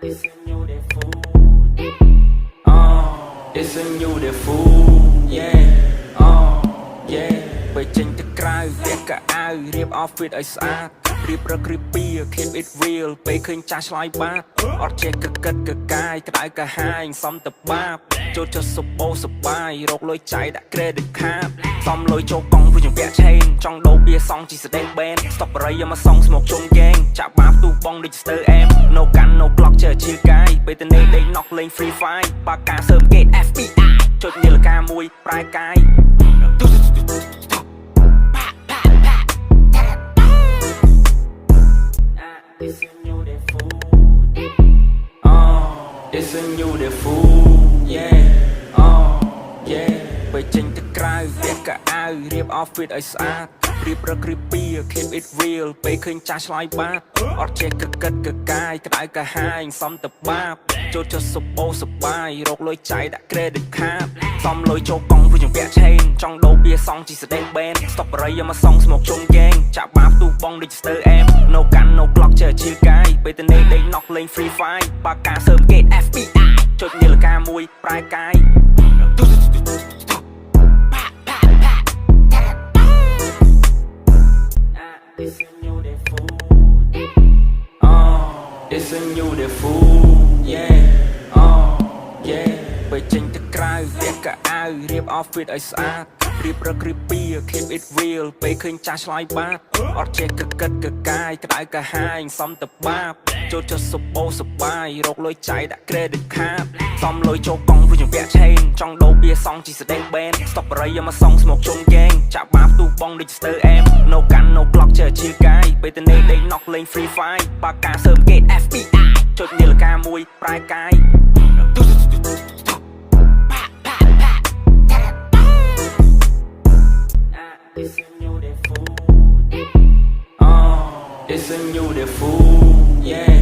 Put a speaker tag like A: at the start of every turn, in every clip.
A: It's a new day food. It's a new day food. Yeah. Yeah. ไปចេញទៅក្រៅវាកៅរៀប outfit ឲ្យស្អាតរៀបរករៀបពី keep it real ពេលឃើញចាស់ឆ្លើយបាតអត់ចេះកកិតកកាយក្តៅកាហាយសំតបាបចូលចុះសបោសបាយរកលុយចាយដាក់ credit card សំលុយចូលកង់ព្រោះជំពាក់ chain ចង់ដូរវាសងជីស្ដេង band stop បរិយមកសងស្មុកជុំ gang ចាក់បាបទូបងដូច stir am no gun no clock ចេះជាកាយពេលទៅនេះដេក knock លេង free fire បាកាសើម gate FBI ចុចនាឡិកាមួយប្រែកាយIt's a new day food. It's a new day food. Yeah. Yeah. ไปចេញទៅក្រៅវាកៅរៀប outfit ឲ្យស្អាតរៀបរករៀបពី keep it real ពេលឃើញចាស់ឆ្លើយបាតអត់ចេះកកិតកកាយក្តៅកាហាយសំតបាបចូលចុះសបោសបាយរកលុយចាយដាក់ credit card សំលុយចូលកង់ព្រោះជំពាក់ chain ចង់ដូរវាសងជីស្ដេង band stop បរិយមកសងស្មុកជុំ gang ចាក់បាបទូបងដូច stir am no gun no clock ចេះជាកាយពេលទៅនេះដេក knock លេង free fire បាកាសើម gate FBI ចុចនាឡិកាមួយប្រែកាយIt's a new day food. It's a new day food. Yeah. Yeah. ไปចេញទៅក្រៅវាកៅរៀប outfit ឲ្យស្អាតរៀបរករៀបពី keep it real ពេលឃើញចាស់ឆ្លើយបាតអត់ចេះកកិតកកាយក្តៅកាហាយសំតបាបចូលចុះសបោសបាយរកលុយចាយដាក់ credit card សំលុយចូលកង់ព្រោះជំពាក់ chain ចង់ដូរវាសងជីស្ដេង band stop បរិយមកសងស្មុកជុំ gang ចាក់បាបទូបងដូច stir am no gun no clock ចេះជាកាយពេលទៅនេះដេក knock លេង free fire បាកាសើម gate FBI ចុចនាឡិកាមួយប្រែកាយIt's a new day food. It's a new day food. Yeah.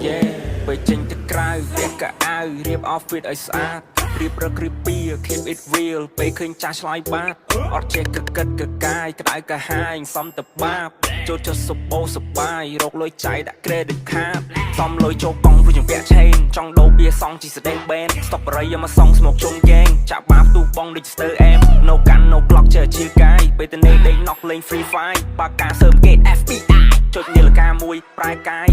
A: Yeah. ไปចេញទៅក្រៅវាកៅរៀប outfit ឲ្យស្អាតរៀបរករៀបពី keep it real ពេលឃើញចាស់ឆ្លើយបាតអត់ចេះកកិតកកាយក្តៅកាហាយសំតបាបចូលចុះសបោសបាយរកលុយចាយដាក់ credit card សំលុយចូលកង់ព្រោះជំពាក់ chain ចង់ដូរវាសងជីស្ដេង band stop បរិយមកសងស្មុកជុំ gang ចាក់បាបទូបងដូច stir am no gun no clock ចេះជាកាយពេលទៅនេះដេក knock លេង free fire បាកាសើម gate FBI ចុចនាឡិកាមួយប្រែកាយ